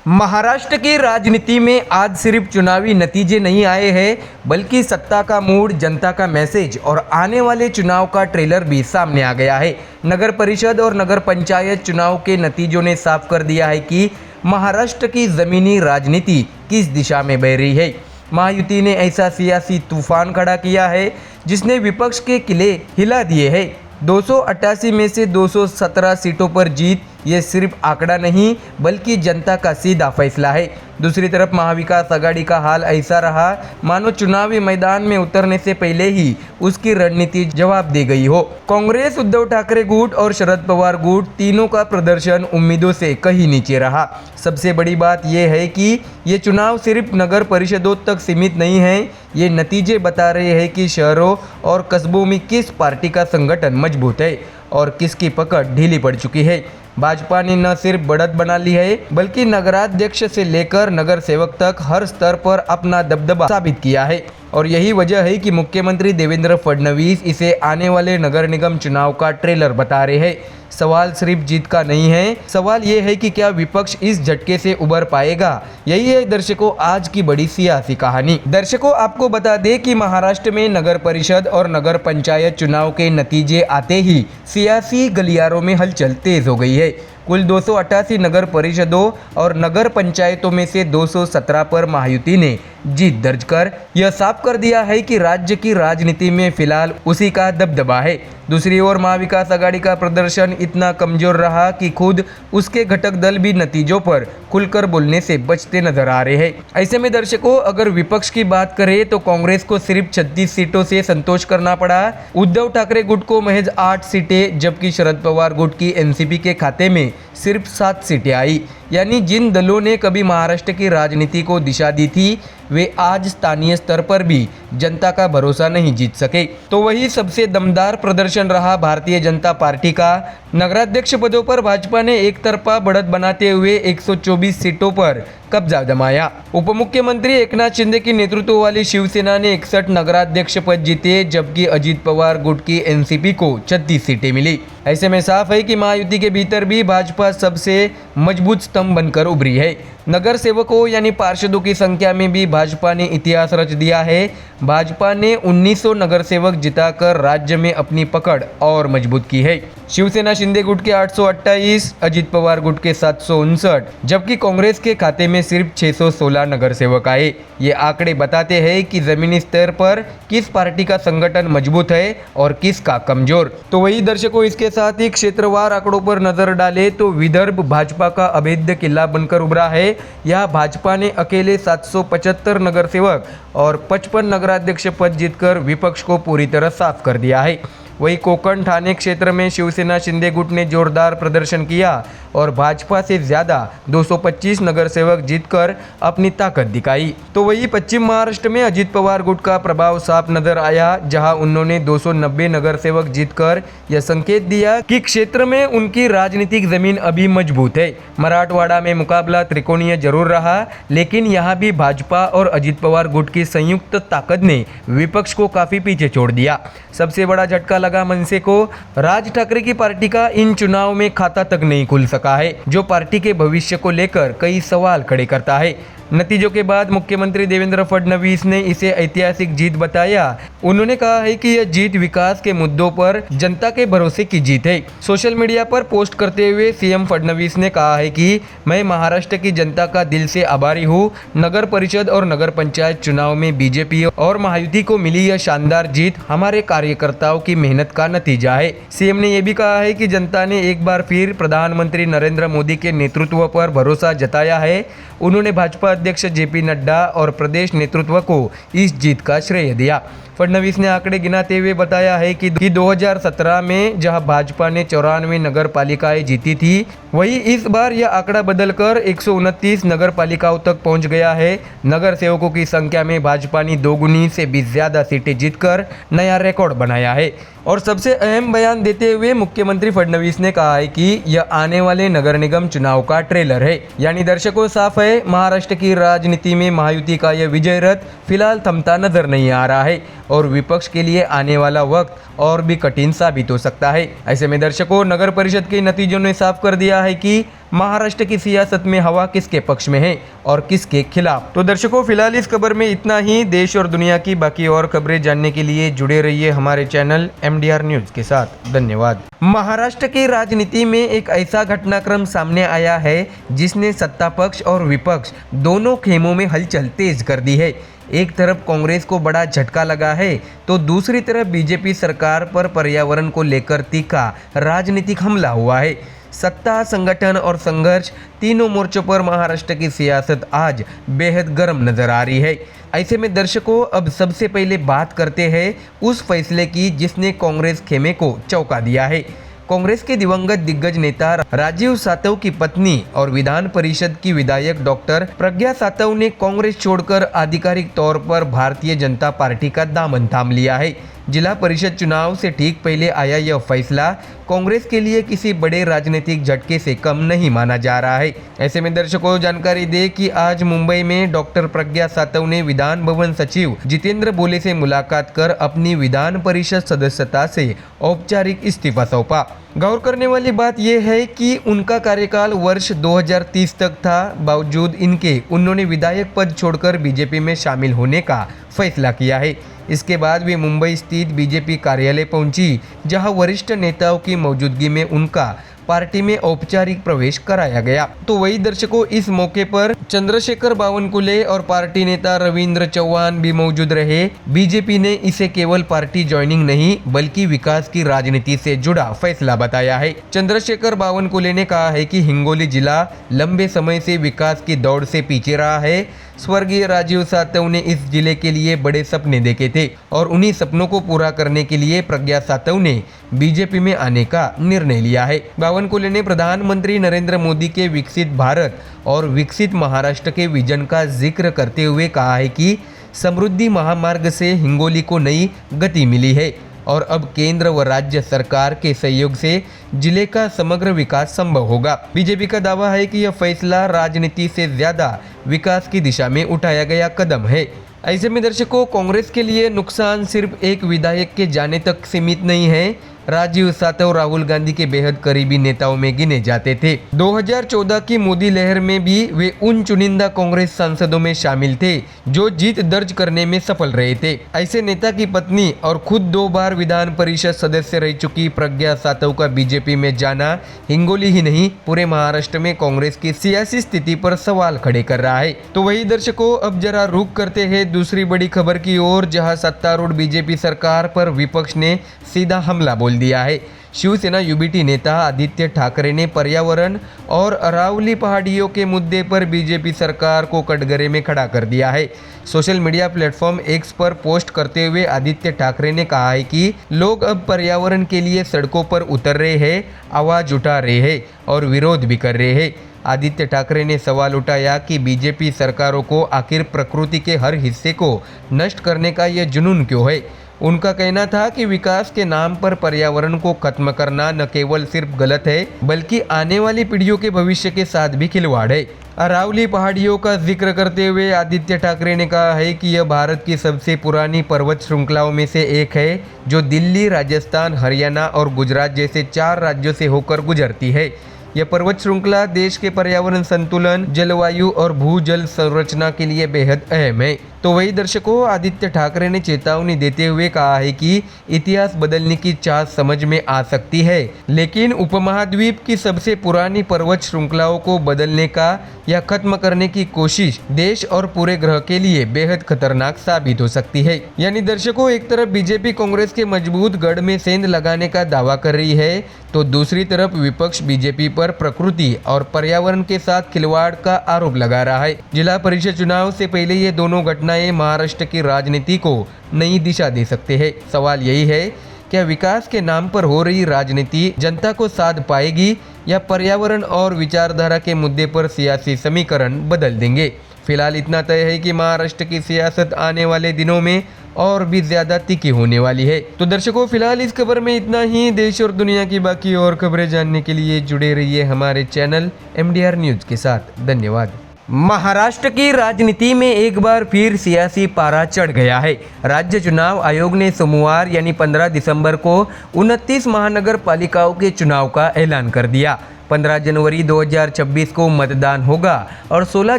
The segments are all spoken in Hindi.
महाराष्ट्र की राजनीति में आज सिर्फ चुनावी नतीजे नहीं आए हैं, बल्कि सत्ता का मूड, जनता का मैसेज और आने वाले चुनाव का ट्रेलर भी सामने आ गया है। नगर परिषद और नगर पंचायत चुनाव के नतीजों ने साफ कर दिया है कि महाराष्ट्र की ज़मीनी राजनीति किस दिशा में बह रही है। महायुति ने ऐसा सियासी तूफान खड़ा किया है जिसने विपक्ष के किले हिला दिए हैं। 288 में से 217 सीटों पर जीत ये सिर्फ आंकड़ा नहीं बल्कि जनता का सीधा फैसला है। दूसरी तरफ महाविकास आघाड़ी का हाल ऐसा रहा मानो चुनावी मैदान में उतरने से पहले ही उसकी रणनीति जवाब दे गई हो। कांग्रेस, उद्धव ठाकरे गुट और शरद पवार गुट तीनों का प्रदर्शन उम्मीदों से कहीं नीचे रहा। सबसे बड़ी बात यह है कि ये चुनाव सिर्फ नगर परिषदों तक सीमित नहीं है, ये नतीजे बता रहे हैं कि शहरों और कस्बों में किस पार्टी का संगठन मजबूत है और किसकी पकड़ ढीली पड़ चुकी है। भाजपा ने न सिर्फ बढ़त बना ली है बल्कि नगराध्यक्ष से लेकर नगर सेवक तक हर स्तर पर अपना दबदबा साबित किया है और यही वजह है कि मुख्यमंत्री देवेंद्र फडणवीस इसे आने वाले नगर निगम चुनाव का ट्रेलर बता रहे हैं। सवाल सिर्फ जीत का नहीं है, सवाल ये है कि क्या विपक्ष इस झटके से उबर पाएगा। यही है दर्शकों आज की बड़ी सियासी कहानी। दर्शकों आपको बता दें कि महाराष्ट्र में नगर परिषद और नगर पंचायत चुनाव के नतीजे आते ही सियासी गलियारों में हलचल तेज हो गई है। कुल 288 नगर परिषदों और नगर पंचायतों में से 217 पर महायुति ने जीत दर्ज कर यह साफ कर दिया है कि राज्य की राजनीति में फिलहाल उसी का दबदबा है। दूसरी ओर महाविकास आघाड़ी का प्रदर्शन इतना कमजोर रहा कि खुद उसके घटक दल भी नतीजों पर खुलकर बोलने से बचते नजर आ रहे हैं। ऐसे में दर्शकों अगर विपक्ष की बात करें तो कांग्रेस को सिर्फ 36 सीटों से संतोष करना पड़ा। उद्धव ठाकरे गुट को महज 8 सीटें जबकि शरद पवार गुट की एनसीपी के खाते में सिर्फ 7 सीटें आई। यानी जिन दलों ने कभी महाराष्ट्र की राजनीति को दिशा दी थी वे आज स्थानीय स्तर पर भी जनता का भरोसा नहीं जीत सके। तो वही सबसे दमदार प्रदर्शन रहा भारतीय जनता पार्टी का। नगराध्यक्ष पदों पर भाजपा ने एक तरफा बढ़त बनाते हुए 124 सीटों पर कब्जा जमाया। उप मुख्यमंत्री एकनाथ शिंदे की नेतृत्व वाली शिवसेना ने 61 नगराध्यक्ष पद जीते जबकि अजित पवार गुट की एनसीपी को 36 सीटें मिली। ऐसे में साफ है कि महायुति के भीतर भी भाजपा सबसे मजबूत स्तंभ बनकर उभरी है। नगर सेवकों यानी पार्षदों की संख्या में भी भाजपा ने इतिहास रच दिया है। भाजपा ने 1900 नगर सेवक जिताकर राज्य में अपनी पकड़ और मजबूत की है। शिवसेना शिंदे गुट के 828, अजित पवार गुट के 759 जबकि कांग्रेस के खाते में सिर्फ 616 नगर सेवक आए। ये आंकड़े बताते हैं कि जमीनी स्तर पर किस पार्टी का संगठन मजबूत है और किसका कमजोर। तो वही दर्शकों इसके साथ ही क्षेत्रवार आंकड़ों पर नजर डाले तो विदर्भ भाजपा का अभेद्य किला बनकर उभरा है। यहाँ भाजपा ने अकेले 775 नगर सेवक और 55 नगराध्यक्ष पद जीतकर विपक्ष को पूरी तरह साफ कर दिया है। वहीं कोकण ठाणे क्षेत्र में शिवसेना शिंदे गुट ने जोरदार प्रदर्शन किया और भाजपा से ज़्यादा 225 नगर सेवक जीतकर अपनी ताकत दिखाई। तो वही पश्चिम महाराष्ट्र में अजित पवार गुट का प्रभाव साफ नजर आया जहां उन्होंने 290 नगर सेवक जीतकर यह संकेत दिया कि क्षेत्र में उनकी राजनीतिक जमीन अभी मजबूत है। मराठवाड़ा में मुकाबला त्रिकोणीय जरूर रहा लेकिन यहाँ भी भाजपा और अजित पवार गुट की संयुक्त ताकत ने विपक्ष को काफी पीछे छोड़ दिया। सबसे बड़ा झटका लगा मनसे को। राज ठाकरे की पार्टी का इन चुनाव में खाता तक नहीं खुल सका है जो पार्टी के भविष्य को लेकर कई सवाल खड़े करता है। नतीजों के बाद मुख्यमंत्री देवेंद्र फडणवीस ने इसे ऐतिहासिक जीत बताया। उन्होंने कहा है कि यह जीत विकास के मुद्दों पर जनता के भरोसे की जीत है। सोशल मीडिया पर पोस्ट करते हुए सीएम फडणवीस ने कहा है कि मैं महाराष्ट्र की जनता का दिल से आभारी हूँ। नगर परिषद और नगर पंचायत चुनाव में बीजेपी और महायुति को मिली यह शानदार जीत हमारे कार्यकर्ताओं की मेहनत का नतीजा है। सीएम ने यह भी कहा है कि जनता ने एक बार फिर प्रधानमंत्री नरेंद्र मोदी के नेतृत्व पर भरोसा जताया है। उन्होंने भाजपा अध्यक्ष जेपी नड्डा और प्रदेश नेतृत्व को इस जीत का श्रेय दिया। फडणवीस ने आंकड़े गिनाते हुए बताया है कि 2017 में जहां भाजपा ने 94 नगर पालिकाएं जीती थी वहीं इस बार यह आंकड़ा बदलकर 129 नगर पालिकाओं तक पहुंच गया है। नगर सेवकों की संख्या में भाजपा ने 2 गुनी से भी ज्यादा सीटें जीतकर नया रिकॉर्ड बनाया है। और सबसे अहम बयान देते हुए मुख्यमंत्री फडणवीस ने कहा है कि यह आने वाले नगर निगम चुनाव का ट्रेलर है। यानी दर्शकों साफ है महाराष्ट्र की राजनीति में महायुति का यह विजय रथ फिलहाल थमता नजर नहीं आ रहा है और विपक्ष के लिए आने वाला वक्त और भी कठिन साबित हो सकता है। ऐसे में दर्शकों नगर परिषद के नतीजों ने साफ कर दिया है कि महाराष्ट्र की सियासत में हवा किसके पक्ष में है और किसके खिलाफ। तो दर्शकों, फिलहाल इस खबर में इतना ही। देश और दुनिया की बाकी और खबरें जानने के लिए जुड़े रहिए हमारे चैनल MDR न्यूज के साथ। धन्यवाद। महाराष्ट्र की राजनीति में एक ऐसा घटनाक्रम सामने आया है जिसने सत्ता पक्ष और विपक्ष दोनों खेमों में हलचल तेज कर दी है। एक तरफ कांग्रेस को बड़ा झटका लगा है तो दूसरी तरफ बीजेपी सरकार पर पर्यावरण को लेकर तीखा राजनीतिक हमला हुआ है। सत्ता, संगठन और संघर्ष तीनों मोर्चों पर महाराष्ट्र की सियासत आज बेहद गर्म नजर आ रही है। ऐसे में दर्शकों, अब सबसे पहले बात करते हैं उस फैसले की जिसने कांग्रेस खेमे को चौंका दिया है। कांग्रेस के दिवंगत दिग्गज नेता राजीव सातव की पत्नी और विधान परिषद की विधायक डॉक्टर प्रज्ञा सातव ने कांग्रेस छोड़कर आधिकारिक तौर पर भारतीय जनता पार्टी का दामन थाम लिया है। जिला परिषद चुनाव से ठीक पहले आया यह फैसला कांग्रेस के लिए किसी बड़े राजनीतिक झटके से कम नहीं माना जा रहा है। ऐसे में दर्शकों, जानकारी दे कि आज मुंबई में डॉक्टर प्रज्ञा सातव ने विधान भवन सचिव जितेंद्र बोले से मुलाकात कर अपनी विधान परिषद सदस्यता से औपचारिक इस्तीफा सौंपा। गौर करने वाली बात यह है कि उनका कार्यकाल वर्ष 2030 तक था। बावजूद इनके उन्होंने विधायक पद छोड़कर बीजेपी में शामिल होने का फैसला किया है। इसके बाद वे मुंबई स्थित बीजेपी कार्यालय पहुंची, जहां वरिष्ठ नेताओं की मौजूदगी में उनका पार्टी में औपचारिक प्रवेश कराया गया। तो वही दर्शकों, इस मौके पर चंद्रशेखर बावनकुले और पार्टी नेता रविंद्र चौहान भी मौजूद रहे। बीजेपी ने इसे केवल पार्टी ज्वाइनिंग नहीं बल्कि विकास की राजनीति से जुड़ा फैसला बताया है। चंद्रशेखर बावनकुले ने कहा है कि हिंगोली जिला लंबे समय से विकास की दौड़ से पीछे रहा है। स्वर्गीय राजीव सातव ने इस जिले के लिए बड़े सपने देखे थे और उन्हीं सपनों को पूरा करने के लिए प्रज्ञा सातव ने बीजेपी में आने का निर्णय लिया है। बावनकुले ने प्रधानमंत्री नरेंद्र मोदी के विकसित भारत और विकसित महाराष्ट्र के विजन का जिक्र करते हुए कहा है कि समृद्धि महामार्ग से हिंगोली को नई गति मिली है और अब केंद्र व राज्य सरकार के सहयोग से जिले का समग्र विकास संभव होगा। बीजेपी का दावा है कि यह फैसला राजनीति से ज्यादा विकास की दिशा में उठाया गया कदम है। ऐसे में दर्शकों, कांग्रेस के लिए नुकसान सिर्फ एक विधायक के जाने तक सीमित नहीं है। राजीव सातव राहुल गांधी के बेहद करीबी नेताओं में गिने जाते थे। 2014 की मोदी लहर में भी वे उन चुनिंदा कांग्रेस सांसदों में शामिल थे जो जीत दर्ज करने में सफल रहे थे। ऐसे नेता की पत्नी और खुद 2 बार विधान परिषद सदस्य रह चुकी प्रज्ञा सातव का बीजेपी में जाना हिंगोली ही नहीं पूरे महाराष्ट्र में कांग्रेस की सियासी स्थिति पर सवाल खड़े कर रहा है। तो वही दर्शकों, अब जरा रुक करते हैं दूसरी बड़ी खबर की ओर, जहां सत्तारूढ़ बीजेपी सरकार पर विपक्ष ने सीधा हमला बोल दिया है। शिवसेना यूबीटी नेता आदित्य ठाकरे ने पर्यावरण और अरावली पहाड़ियों के मुद्दे पर बीजेपी सरकार को कटघरे में खड़ा कर दिया है। सोशल मीडिया प्लेटफॉर्म एक्स पर पोस्ट करते हुए आदित्य ठाकरे ने कहा है कि लोग अब पर्यावरण के लिए सड़कों पर उतर रहे हैं, आवाज उठा रहे हैं और विरोध भी कर रहे हैं। आदित्य ठाकरे ने सवाल उठाया कि बीजेपी सरकारों को आखिर प्रकृति के हर हिस्से को नष्ट करने का यह जुनून क्यों है। उनका कहना था कि विकास के नाम पर पर्यावरण को खत्म करना न केवल सिर्फ गलत है बल्कि आने वाली पीढ़ियों के भविष्य के साथ भी खिलवाड़ है। अरावली पहाड़ियों का जिक्र करते हुए आदित्य ठाकरे ने कहा है कि यह भारत की सबसे पुरानी पर्वत श्रृंखलाओं में से एक है जो दिल्ली, राजस्थान, हरियाणा और गुजरात जैसे 4 राज्यों से होकर गुजरती है। यह पर्वत श्रृंखला देश के पर्यावरण संतुलन, जलवायु और भूजल संरचना के लिए बेहद अहम है। तो वही दर्शकों, आदित्य ठाकरे ने चेतावनी देते हुए कहा है कि इतिहास बदलने की चाह समझ में आ सकती है, लेकिन उपमहाद्वीप की सबसे पुरानी पर्वत श्रृंखलाओं को बदलने का या खत्म करने की कोशिश देश और पूरे ग्रह के लिए बेहद खतरनाक साबित हो सकती है। यानी दर्शकों, एक तरफ बीजेपी कांग्रेस के मजबूत गढ़ में सेंध लगाने का दावा कर रही है तो दूसरी तरफ विपक्ष बीजेपी पर प्रकृति और पर्यावरण के साथ खिलवाड़ का आरोप लगा रहा है। जिला परिषद चुनाव से पहले ये दोनों घटनाएं महाराष्ट्र की राजनीति को नई दिशा दे सकते हैं। सवाल यही है, क्या विकास के नाम पर हो रही राजनीति जनता को साध पाएगी या पर्यावरण और विचारधारा के मुद्दे पर सियासी समीकरण बदल देंगे। फिलहाल इतना तय है कि महाराष्ट्र की सियासत आने वाले दिनों में और भी ज्यादा तीखी होने वाली है। तो दर्शकों, फिलहाल इस खबर में इतना ही। देश और दुनिया की बाकी और खबरें जानने के लिए जुड़े रहिए हमारे चैनल MDR न्यूज के साथ। धन्यवाद। महाराष्ट्र की राजनीति में एक बार फिर सियासी पारा चढ़ गया है। राज्य चुनाव आयोग ने सोमवार यानी 15 दिसंबर को 29 महानगर पालिकाओं के चुनाव का ऐलान कर दिया। 15 जनवरी 2026 को मतदान होगा और 16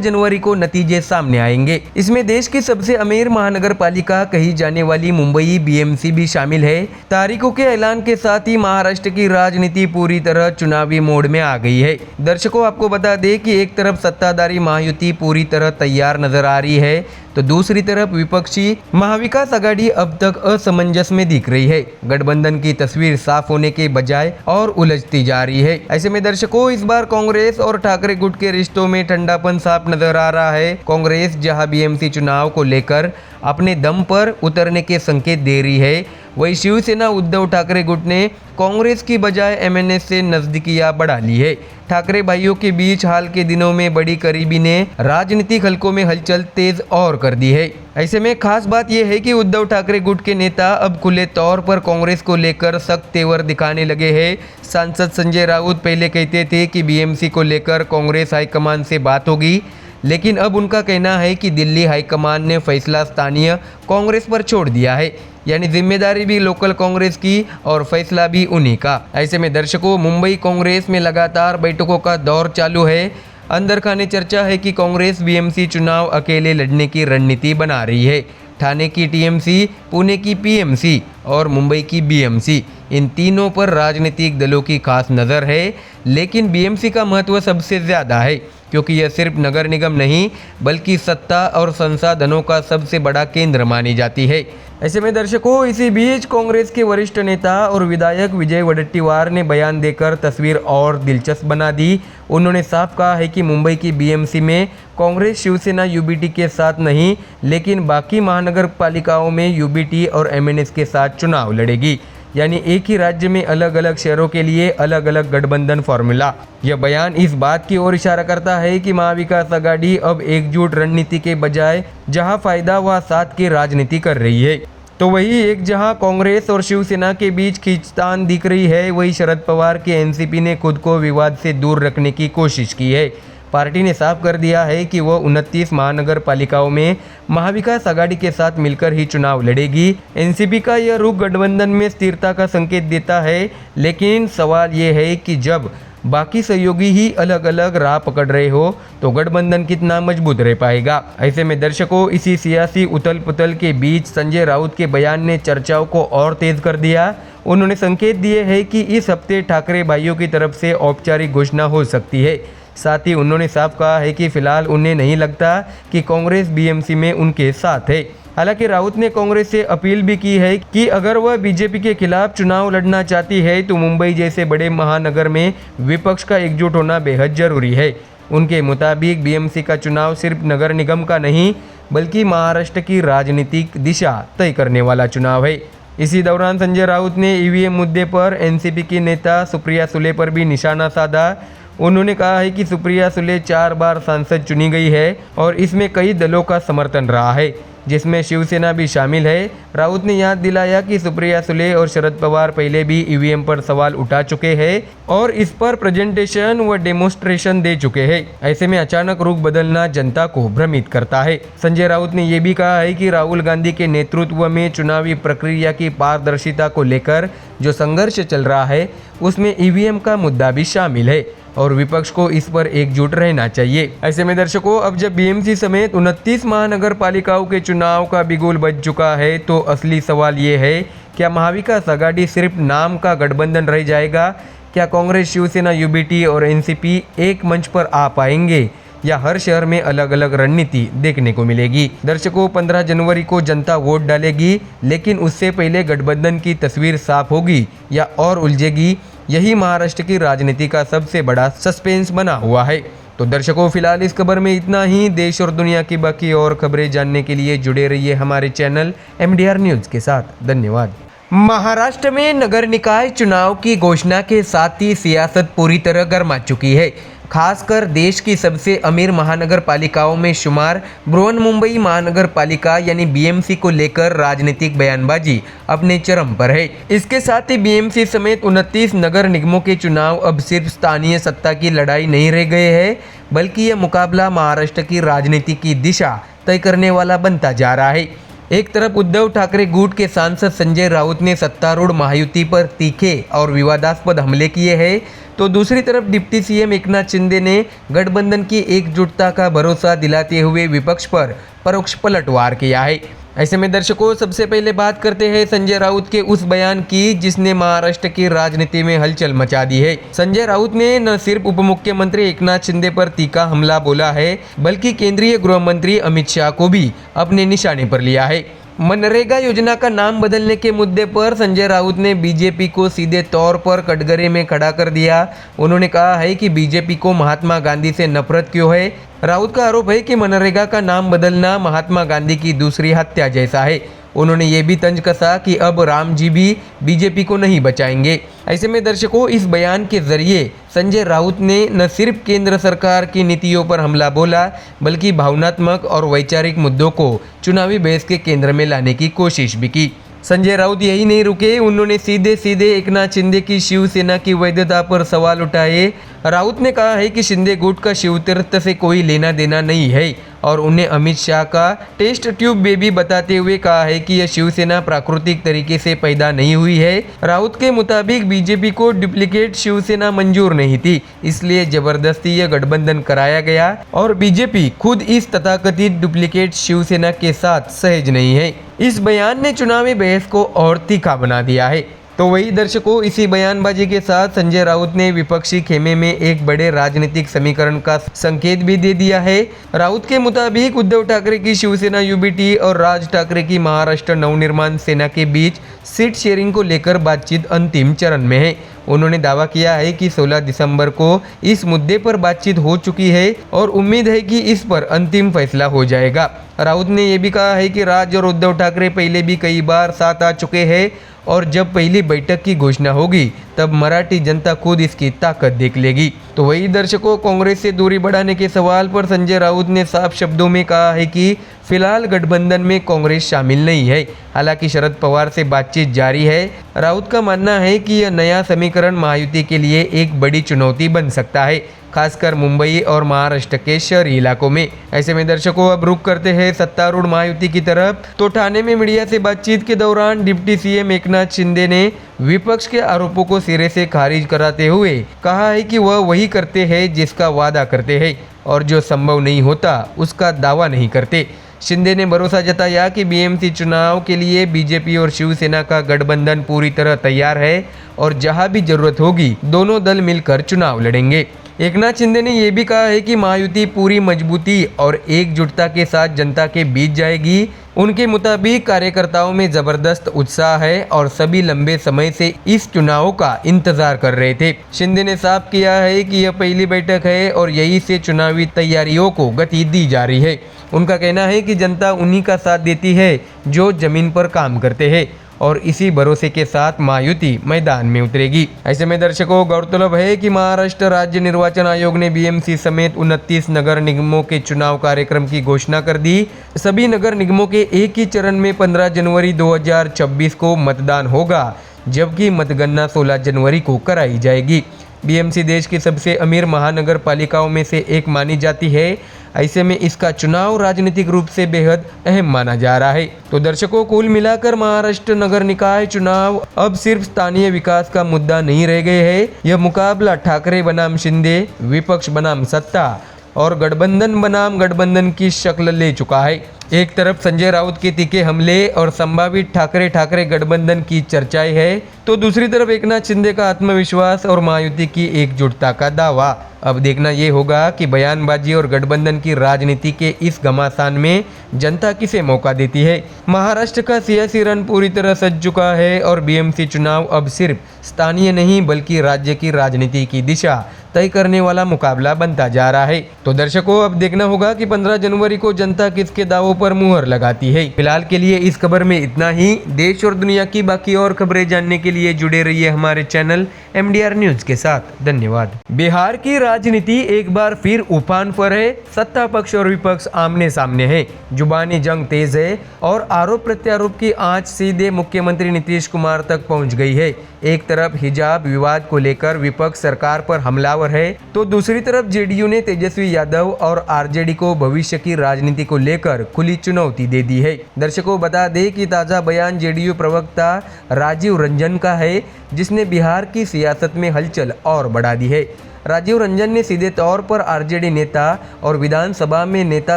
जनवरी को नतीजे सामने आएंगे। इसमें देश की सबसे अमीर महानगर पालिका कही जाने वाली मुंबई बीएमसी भी शामिल है। तारीखों के ऐलान के साथ ही महाराष्ट्र की राजनीति पूरी तरह चुनावी मोड में आ गई है। दर्शकों, आपको बता दें कि एक तरफ सत्ताधारी महायुति पूरी तरह तैयार नजर आ रही है, तो दूसरी तरफ विपक्षी महाविकास आघाड़ी अब तक असमंजस में दिख रही है। गठबंधन की तस्वीर साफ होने के बजाय और उलझती जा रही है। ऐसे में दर्शकों, इस बार कांग्रेस और ठाकरे गुट के रिश्तों में ठंडापन साफ नजर आ रहा है। कांग्रेस जहां बीएमसी चुनाव को लेकर अपने दम पर उतरने के संकेत दे रही है, वही शिवसेना उद्धव ठाकरे गुट ने कांग्रेस की बजाय एमएनएस से नजदीकियां बढ़ा ली है। ठाकरे भाइयों के बीच हाल के दिनों में बड़ी करीबी ने राजनीतिक हलकों में हलचल तेज और कर दी है। ऐसे में खास बात यह है कि उद्धव ठाकरे गुट के नेता अब खुले तौर पर कांग्रेस को लेकर सख्त तेवर दिखाने लगे हैं। सांसद संजय राउत पहले कहते थे कि बीएमसी को लेकर कांग्रेस हाईकमान से बात होगी, लेकिन अब उनका कहना है कि दिल्ली हाईकमान ने फैसला स्थानीय कांग्रेस पर छोड़ दिया है, यानी जिम्मेदारी भी लोकल कांग्रेस की और फैसला भी उन्हीं का। ऐसे में दर्शकों, मुंबई कांग्रेस में लगातार बैठकों का दौर चालू है। अंदर खाने चर्चा है कि कांग्रेस बीएमसी चुनाव अकेले लड़ने की रणनीति बना रही है। ठाणे की टीएमसी, पुणे की पीएमसी और मुंबई की बीएमसी, इन तीनों पर राजनीतिक दलों की खास नज़र है, लेकिन बीएमसी का महत्व सबसे ज़्यादा है क्योंकि यह सिर्फ नगर निगम नहीं बल्कि सत्ता और संसाधनों का सबसे बड़ा केंद्र मानी जाती है। ऐसे में दर्शकों, इसी बीच कांग्रेस के वरिष्ठ नेता और विधायक विजय वडेट्टीवार ने बयान देकर तस्वीर और दिलचस्प बना दी। उन्होंने साफ कहा है कि मुंबई की बीएमसी में कांग्रेस शिवसेना यूबीटी के साथ नहीं, लेकिन बाकी महानगर पालिकाओं में यूबीटी और एमएनएस के साथ चुनाव लड़ेगी, यानी एक ही राज्य में अलग अलग शहरों के लिए अलग अलग गठबंधन फॉर्मूला। यह बयान इस बात की ओर इशारा करता है कि महाविकास आघाड़ी अब एकजुट रणनीति के बजाय जहां फायदा व साथ की राजनीति कर रही है, तो वही एक जहां कांग्रेस और शिवसेना के बीच खींचतान दिख रही है, वही शरद पवार के एनसीपी ने खुद को विवाद से दूर रखने की कोशिश की है। पार्टी ने साफ कर दिया है कि वह 29 महानगर पालिकाओं में महाविकास आघाड़ी के साथ मिलकर ही चुनाव लड़ेगी। एनसीपी का यह रुख गठबंधन में स्थिरता का संकेत देता है, लेकिन सवाल ये है कि जब बाकी सहयोगी ही अलग अलग राह पकड़ रहे हो तो गठबंधन कितना मजबूत रह पाएगा। ऐसे में दर्शकों, इसी सियासी उथल पुथल के बीच संजय राउत के बयान ने चर्चाओं को और तेज कर दिया। उन्होंने संकेत दिए हैं कि इस हफ्ते ठाकरे भाइयों की तरफ से औपचारिक घोषणा हो सकती है। साथ ही उन्होंने साफ कहा है कि फिलहाल उन्हें नहीं लगता कि कांग्रेस बीएमसी में उनके साथ है। हालांकि राउत ने कांग्रेस से अपील भी की है कि अगर वह बीजेपी के खिलाफ चुनाव लड़ना चाहती है तो मुंबई जैसे बड़े महानगर में विपक्ष का एकजुट होना बेहद जरूरी है। उनके मुताबिक बीएमसी का चुनाव सिर्फ नगर निगम का नहीं बल्कि महाराष्ट्र की राजनीतिक दिशा तय करने वाला चुनाव है। इसी दौरान संजय राउत ने ईवीएम मुद्दे पर एनसीपी की नेता सुप्रिया सुले पर भी निशाना साधा। उन्होंने कहा है कि सुप्रिया सुले 4 बार सांसद चुनी गई है और इसमें कई दलों का समर्थन रहा है, जिसमें शिवसेना भी शामिल है। राउत ने याद दिलाया कि सुप्रिया सुले और शरद पवार पहले भी ईवीएम पर सवाल उठा चुके हैं और इस पर प्रेजेंटेशन व डेमोन्स्ट्रेशन दे चुके हैं। ऐसे में अचानक रुख बदलना जनता को भ्रमित करता है। संजय राउत ने यह भी कहा है कि राहुल गांधी के नेतृत्व में चुनावी प्रक्रिया की पारदर्शिता को लेकर जो संघर्ष चल रहा है उसमें ईवीएम का मुद्दा भी शामिल है और विपक्ष को इस पर एकजुट रहना चाहिए। ऐसे में दर्शकों, अब जब बीएमसी समेत 29 महानगर पालिकाओं के चुनाव का बिगुल बज चुका है तो असली सवाल ये है, क्या महाविकास आघाड़ी सिर्फ नाम का गठबंधन रह जाएगा? क्या कांग्रेस, शिवसेना, यूबीटी और एनसीपी एक मंच पर आ पाएंगे या हर शहर में अलग अलग रणनीति देखने को मिलेगी? दर्शकों, 15 जनवरी को जनता वोट डालेगी, लेकिन उससे पहले गठबंधन की तस्वीर साफ होगी या और उलझेगी? यही महाराष्ट्र की राजनीति का सबसे बड़ा सस्पेंस बना हुआ है। तो दर्शकों, फिलहाल इस खबर में इतना ही। देश और दुनिया की बाकी और खबरें जानने के लिए जुड़े रहिए हमारे चैनल MDR न्यूज़ के साथ। धन्यवाद। महाराष्ट्र में नगर निकाय चुनाव की घोषणा के साथ ही सियासत पूरी तरह गर्मा चुकी है। खासकर देश की सबसे अमीर महानगर पालिकाओं में शुमार बृहन्मुंबई महानगर पालिका यानी बीएमसी को लेकर राजनीतिक बयानबाजी अपने चरम पर है। इसके साथ ही बीएमसी समेत 29 नगर निगमों के चुनाव अब सिर्फ स्थानीय सत्ता की लड़ाई नहीं रह गए हैं, बल्कि यह मुकाबला महाराष्ट्र की राजनीति की दिशा तय करने वाला बनता जा रहा है। एक तरफ उद्धव ठाकरे गुट के सांसद संजय राउत ने सत्तारूढ़ महायुति पर तीखे और विवादास्पद हमले किए हैं, तो दूसरी तरफ डिप्टी सीएम एकनाथ शिंदे ने गठबंधन की एकजुटता का भरोसा दिलाते हुए विपक्ष पर परोक्ष पलटवार किया है। ऐसे में दर्शकों, सबसे पहले बात करते हैं संजय राउत के उस बयान की जिसने महाराष्ट्र की राजनीति में हलचल मचा दी है। संजय राउत ने न सिर्फ उप मुख्यमंत्री एकनाथ शिंदे पर तीखा हमला बोला है, बल्कि केंद्रीय गृह मंत्री अमित शाह को भी अपने निशाने पर लिया है। मनरेगा योजना का नाम बदलने के मुद्दे पर संजय राउत ने बीजेपी को सीधे तौर पर कटघरे में खड़ा कर दिया। उन्होंने कहा है कि बीजेपी को महात्मा गांधी से नफरत क्यों है। राउत का आरोप है कि मनरेगा का नाम बदलना महात्मा गांधी की दूसरी हत्या जैसा है। उन्होंने ये भी तंज कसा कि अब राम जी भी बीजेपी को नहीं बचाएंगे। ऐसे में दर्शकों, इस बयान के जरिए संजय राउत ने न सिर्फ केंद्र सरकार की नीतियों पर हमला बोला, बल्कि भावनात्मक और वैचारिक मुद्दों को चुनावी बहस के केंद्र में लाने की कोशिश भी की। संजय राउत यही नहीं रुके, उन्होंने सीधे सीधे एकनाथ शिंदे की शिवसेना की वैधता पर सवाल उठाए। राउत ने कहा है कि शिंदे गुट का शिवतीर्थ से कोई लेना देना नहीं है और उन्हें अमित शाह का टेस्ट ट्यूब बेबी बताते हुए कहा है कि यह शिवसेना प्राकृतिक तरीके से पैदा नहीं हुई है। राउत के मुताबिक बीजेपी को डुप्लीकेट शिवसेना मंजूर नहीं थी, इसलिए जबरदस्ती यह गठबंधन कराया गया और बीजेपी खुद इस तथाकथित डुप्लीकेट शिवसेना के साथ सहज नहीं है। इस बयान ने चुनावी बहस को और तीखा बना दिया है। तो वही दर्शकों, इसी बयानबाजी के साथ संजय राउत ने विपक्षी खेमे में एक बड़े राजनीतिक समीकरण का संकेत भी दे दिया है। राउत के मुताबिक उद्धव ठाकरे की शिवसेना यूबीटी और राज ठाकरे की महाराष्ट्र नवनिर्माण सेना के बीच सीट शेयरिंग को लेकर बातचीत अंतिम चरण में है। उन्होंने दावा किया है कि 16 दिसंबर को इस मुद्दे पर बातचीत हो चुकी है और उम्मीद है कि इस पर अंतिम फैसला हो जाएगा। राउत ने यह भी कहा है कि राज और उद्धव ठाकरे पहले भी कई बार साथ आ चुके हैं और जब पहली बैठक की घोषणा होगी तब मराठी जनता खुद इसकी ताकत देख लेगी। तो वही दर्शकों, कांग्रेस से दूरी बढ़ाने के सवाल पर संजय राउत ने साफ शब्दों में कहा है कि फिलहाल गठबंधन में कांग्रेस शामिल नहीं है। हालांकि शरद पवार से बातचीत जारी है। राउत का मानना है कि यह नया समीकरण महायुति के लिए एक बड़ी चुनौती बन सकता है, खासकर मुंबई और महाराष्ट्र के शहरी इलाकों में। ऐसे में दर्शकों, अब रुख करते हैं सत्तारूढ़ महायुति की तरफ। तो ठाणे में मीडिया से बातचीत के दौरान डिप्टी सीएम एकनाथ शिंदे ने विपक्ष के आरोपों को सिरे से खारिज कराते हुए कहा है कि वह वही करते हैं जिसका वादा करते हैं और जो संभव नहीं होता उसका दावा नहीं करते। शिंदे ने भरोसा जताया कि बीएमसी चुनाव के लिए बीजेपी और शिवसेना का गठबंधन पूरी तरह तैयार है और जहां भी जरूरत होगी दोनों दल मिलकर चुनाव लड़ेंगे। एकनाथ शिंदे ने यह भी कहा है कि महायुति पूरी मजबूती और एकजुटता के साथ जनता के बीच जाएगी। उनके मुताबिक कार्यकर्ताओं में जबरदस्त उत्साह है और सभी लंबे समय से इस चुनाव का इंतजार कर रहे थे। शिंदे ने साफ किया है कि यह पहली बैठक है और यही से चुनावी तैयारियों को गति दी जा रही है। उनका कहना है कि जनता उन्हीं का साथ देती है जो जमीन पर काम करते हैं और इसी भरोसे के साथ महायुति मैदान में उतरेगी। ऐसे में दर्शकों, गौरतलब है कि महाराष्ट्र राज्य निर्वाचन आयोग ने बीएमसी समेत 29 नगर निगमों के चुनाव कार्यक्रम की घोषणा कर दी। सभी नगर निगमों के एक ही चरण में 15 जनवरी 2026 को मतदान होगा, जबकि मतगणना 16 जनवरी को कराई जाएगी। बीएमसी देश की सबसे अमीर महानगर पालिकाओं में से एक मानी जाती है। ऐसे में इसका चुनाव राजनीतिक रूप से बेहद अहम माना जा रहा है। तो दर्शकों, कुल मिलाकर महाराष्ट्र नगर निकाय चुनाव अब सिर्फ स्थानीय विकास का मुद्दा नहीं रह गए हैं। यह मुकाबला ठाकरे बनाम शिंदे, विपक्ष बनाम सत्ता और गठबंधन बनाम गठबंधन की शक्ल ले चुका है। एक तरफ संजय राउत के तीखे हमले और संभावित ठाकरे गठबंधन की चर्चाएं है, तो दूसरी तरफ एकनाथ शिंदे का आत्मविश्वास और महायुति की एकजुटता का दावा। अब देखना ये होगा कि बयानबाजी और गठबंधन की राजनीति के इस घमासान में जनता किसे मौका देती है। महाराष्ट्र का सियासी रण पूरी तरह सज चुका है और बीएमसी चुनाव अब सिर्फ स्थानीय नहीं बल्कि राज्य की राजनीति की दिशा तय करने वाला मुकाबला बनता जा रहा है। तो दर्शकों, अब देखना होगा कि 15 जनवरी को जनता किसके दावों पर मुहर लगाती है। फिलहाल के लिए इस खबर में इतना ही। देश और दुनिया की बाकी और खबरें जानने के लिए जुड़े रहिए हमारे चैनल MDR न्यूज के साथ। धन्यवाद। बिहार की राजनीति एक बार फिर उफान पर है। सत्ता पक्ष और विपक्ष आमने सामने है। जुबानी जंग तेज है और आरोप प्रत्यारोप की आंच सीधे मुख्यमंत्री नीतीश कुमार तक पहुंच गई है। एक तरफ हिजाब विवाद को लेकर विपक्ष सरकार पर हमलावर है, तो दूसरी तरफ जेडीयू ने तेजस्वी यादव और आरजेडी को भविष्य की राजनीति को लेकर खुली चुनौती दे दी है। दर्शकों, बता दें कि ताजा बयान जेडीयू प्रवक्ता राजीव रंजन का है, जिसने बिहार की सियासत में हलचल और बढ़ा दी है। राजीव रंजन ने सीधे तौर पर आरजेडी नेता और विधानसभा में नेता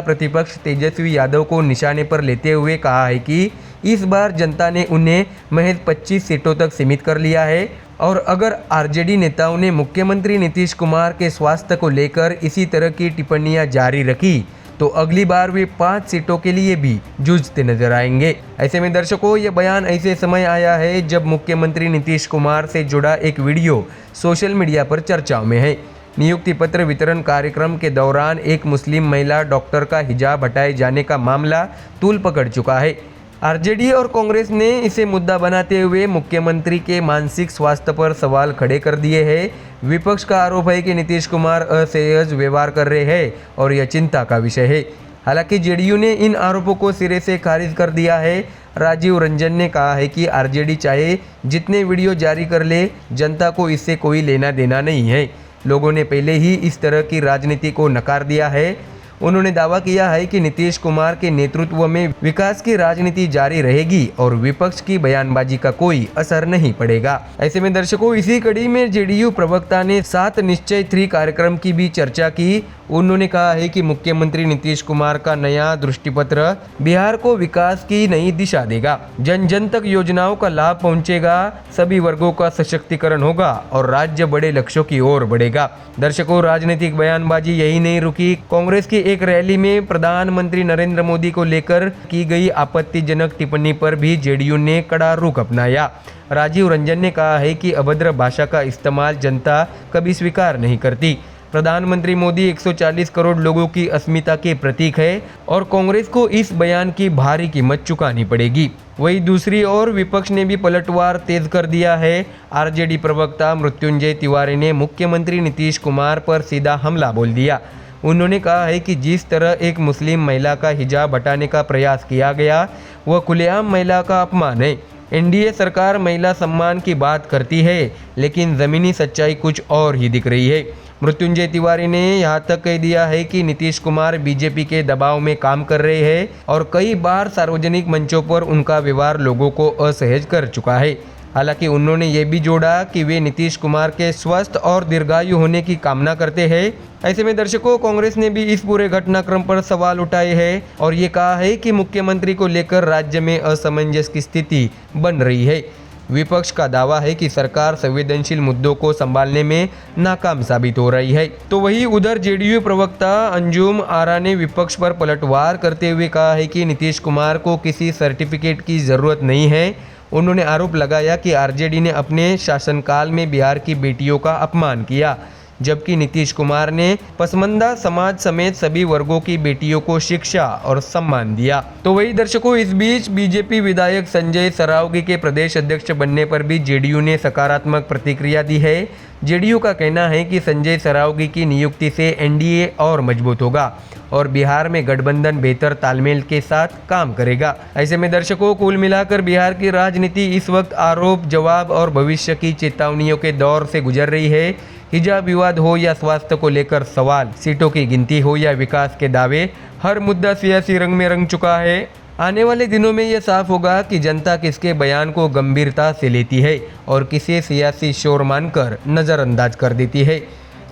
प्रतिपक्ष तेजस्वी यादव को निशाने पर लेते हुए कहा है कि इस बार जनता ने उन्हें महज 25 सीटों तक सीमित कर लिया है और अगर आरजेडी नेताओं ने मुख्यमंत्री नीतीश कुमार के स्वास्थ्य को लेकर इसी तरह की टिप्पणियां जारी रखी तो अगली बार वे 5 सीटों के लिए भी जूझते नजर आएंगे। ऐसे में दर्शकों, यह बयान ऐसे समय आया है जब मुख्यमंत्री नीतीश कुमार से जुड़ा एक वीडियो सोशल मीडिया पर चर्चाओं में है। नियुक्ति पत्र वितरण कार्यक्रम के दौरान एक मुस्लिम महिला डॉक्टर का हिजाब हटाए जाने का मामला तूल पकड़ चुका है। आरजेडी और कांग्रेस ने इसे मुद्दा बनाते हुए मुख्यमंत्री के मानसिक स्वास्थ्य पर सवाल खड़े कर दिए हैं। विपक्ष का आरोप है कि नीतीश कुमार असहज व्यवहार कर रहे हैं और यह चिंता का विषय है। हालांकि जेडीयू ने इन आरोपों को सिरे से खारिज कर दिया है। राजीव रंजन ने कहा है कि आरजेडी चाहे जितने वीडियो जारी कर ले, जनता को इससे कोई लेना देना नहीं है। लोगों ने पहले ही इस तरह की राजनीति को नकार दिया है। उन्होंने दावा किया है कि नीतीश कुमार के नेतृत्व में विकास की राजनीति जारी रहेगी और विपक्ष की बयानबाजी का कोई असर नहीं पड़ेगा। ऐसे में दर्शकों, इसी कड़ी में जेडीयू प्रवक्ता ने 7 निश्चय 3 कार्यक्रम की भी चर्चा की। उन्होंने कहा है कि मुख्यमंत्री नीतीश कुमार का नया दृष्टिपत्र बिहार को विकास की नई दिशा देगा। जन जन तक योजनाओं का लाभ पहुंचेगा, सभी वर्गों का सशक्तिकरण होगा और राज्य बड़े लक्ष्यों की ओर बढ़ेगा। दर्शकों, राजनीतिक बयानबाजी यही नहीं रुकी। कांग्रेस की एक रैली में प्रधानमंत्री नरेंद्र मोदी को लेकर की गई आपत्तिजनक टिप्पणी पर भी जेडीयू ने कड़ा रुख अपनाया। राजीव रंजन ने कहा है कि अभद्र भाषा का इस्तेमाल जनता कभी स्वीकार नहीं करती। प्रधानमंत्री मोदी 140 करोड़ लोगों की अस्मिता के प्रतीक है और कांग्रेस को इस बयान की भारी कीमत चुकानी पड़ेगी। वहीं दूसरी ओर विपक्ष ने भी पलटवार तेज कर दिया है। आरजेडी प्रवक्ता मृत्युंजय तिवारी ने मुख्यमंत्री नीतीश कुमार पर सीधा हमला बोल दिया। उन्होंने कहा है कि जिस तरह एक मुस्लिम महिला का हिजाब हटाने का प्रयास किया गया, वह खुलेआम महिला का अपमान है। एनडीए सरकार महिला सम्मान की बात करती है, लेकिन ज़मीनी सच्चाई कुछ और ही दिख रही है। मृत्युंजय तिवारी ने यहाँ तक कह दिया है कि नीतीश कुमार बीजेपी के दबाव में काम कर रहे हैं और कई बार सार्वजनिक मंचों पर उनका व्यवहार लोगों को असहज कर चुका है। हालांकि उन्होंने ये भी जोड़ा कि वे नीतीश कुमार के स्वस्थ और दीर्घायु होने की कामना करते हैं। ऐसे में दर्शकों, कांग्रेस ने भी इस पूरे घटनाक्रम पर सवाल उठाए हैं और ये कहा है कि मुख्यमंत्री को लेकर राज्य में असमंजस की स्थिति बन रही है। विपक्ष का दावा है कि सरकार संवेदनशील मुद्दों को संभालने में नाकाम साबित हो रही है। तो वहीं उधर जेडीयू प्रवक्ता अंजुम आरा ने विपक्ष पर पलटवार करते हुए कहा है कि नीतीश कुमार को किसी सर्टिफिकेट की जरूरत नहीं है। उन्होंने आरोप लगाया कि आरजेडी ने अपने शासनकाल में बिहार की बेटियों का अपमान किया, जबकि नीतीश कुमार ने पसमानदा समाज समेत सभी वर्गों की बेटियों को शिक्षा और सम्मान दिया। तो वही दर्शकों, इस बीच बीजेपी विधायक संजय सरावगी के प्रदेश अध्यक्ष बनने पर भी जेडीयू ने सकारात्मक प्रतिक्रिया दी है। जेडीयू का कहना है कि संजय सरावगी की नियुक्ति से एनडीए और मजबूत होगा और बिहार में गठबंधन बेहतर तालमेल के साथ काम करेगा। ऐसे में दर्शकों, कुल मिलाकर बिहार की राजनीति इस वक्त आरोप जवाब और भविष्य की चेतावनियों के दौर से गुजर रही है। हिजाब विवाद हो या स्वास्थ्य को लेकर सवाल, सीटों की गिनती हो या विकास के दावे, हर मुद्दा सियासी रंग में रंग चुका है। आने वाले दिनों में यह साफ होगा कि जनता किसके बयान को गंभीरता से लेती है और किसे सियासी शोर मानकर नज़रअंदाज कर देती है।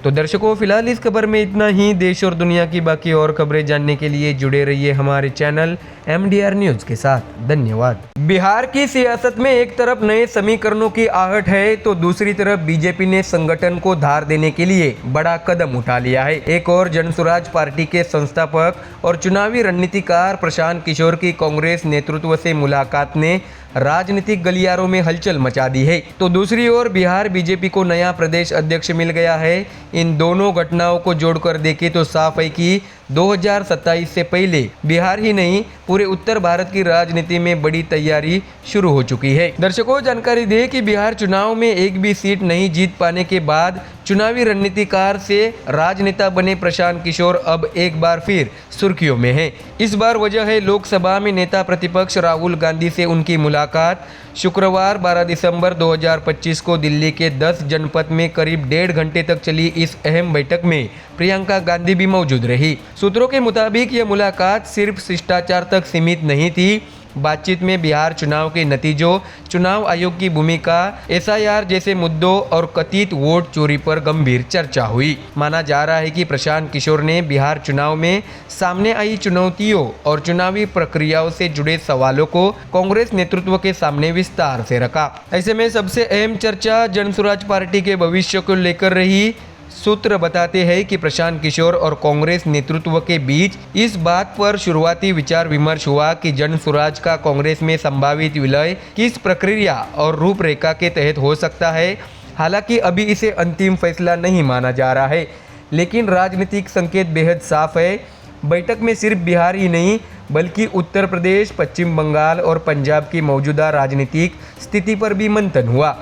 तो दर्शकों, फिलहाल इस खबर में इतना ही। देश और दुनिया की बाकी और खबरें जानने के लिए जुड़े रहिए हमारे चैनल MDR न्यूज के साथ। धन्यवाद। बिहार की सियासत में एक तरफ नए समीकरणों की आहट है, तो दूसरी तरफ बीजेपी ने संगठन को धार देने के लिए बड़ा कदम उठा लिया है। एक और जनसुराज पार्टी के संस्थापक और चुनावी रणनीतिकार प्रशांत किशोर की कांग्रेस नेतृत्व से मुलाकात ने राजनीतिक गलियारों में हलचल मचा दी है, तो दूसरी ओर बिहार बीजेपी को नया प्रदेश अध्यक्ष मिल गया है। इन दोनों घटनाओं को जोड़कर देखें तो साफ है कि 2027 से पहले बिहार ही नहीं पूरे उत्तर भारत की राजनीति में बड़ी तैयारी शुरू हो चुकी है। दर्शकों, जानकारी दें कि बिहार चुनाव में एक भी सीट नहीं जीत पाने के बाद चुनावी रणनीतिकार से राजनेता बने प्रशांत किशोर अब एक बार फिर सुर्खियों में हैं। इस बार वजह है लोकसभा में नेता प्रतिपक्ष राहुल गांधी से उनकी मुलाकात। शुक्रवार 12 दिसंबर 2025 को दिल्ली के 10 जनपद में करीब 1.5 घंटे तक चली इस अहम बैठक में प्रियंका गांधी भी मौजूद रही। सूत्रों के मुताबिक यह मुलाकात सिर्फ शिष्टाचार तक सीमित नहीं थी। बातचीत में बिहार चुनाव के नतीजों, चुनाव आयोग की भूमिका, SIR जैसे मुद्दों और कथित वोट चोरी पर गंभीर चर्चा हुई। माना जा रहा है कि प्रशांत किशोर ने बिहार चुनाव में सामने आई चुनौतियों और चुनावी प्रक्रियाओं से जुड़े सवालों को कांग्रेस नेतृत्व के सामने विस्तार से रखा। ऐसे में सबसे अहम चर्चा जनसुराज पार्टी के भविष्य को लेकर रही। सूत्र बताते हैं कि प्रशांत किशोर और कांग्रेस नेतृत्व के बीच इस बात पर शुरुआती विचार विमर्श हुआ कि जनसुराज का कांग्रेस में संभावित विलय किस प्रक्रिया और रूपरेखा के तहत हो सकता है। हालांकि अभी इसे अंतिम फैसला नहीं माना जा रहा है, लेकिन राजनीतिक संकेत बेहद साफ है। बैठक में सिर्फ बिहार ही नहीं बल्कि उत्तर प्रदेश, पश्चिम बंगाल और पंजाब की मौजूदा राजनीतिक स्थिति पर भी मंथन हुआ।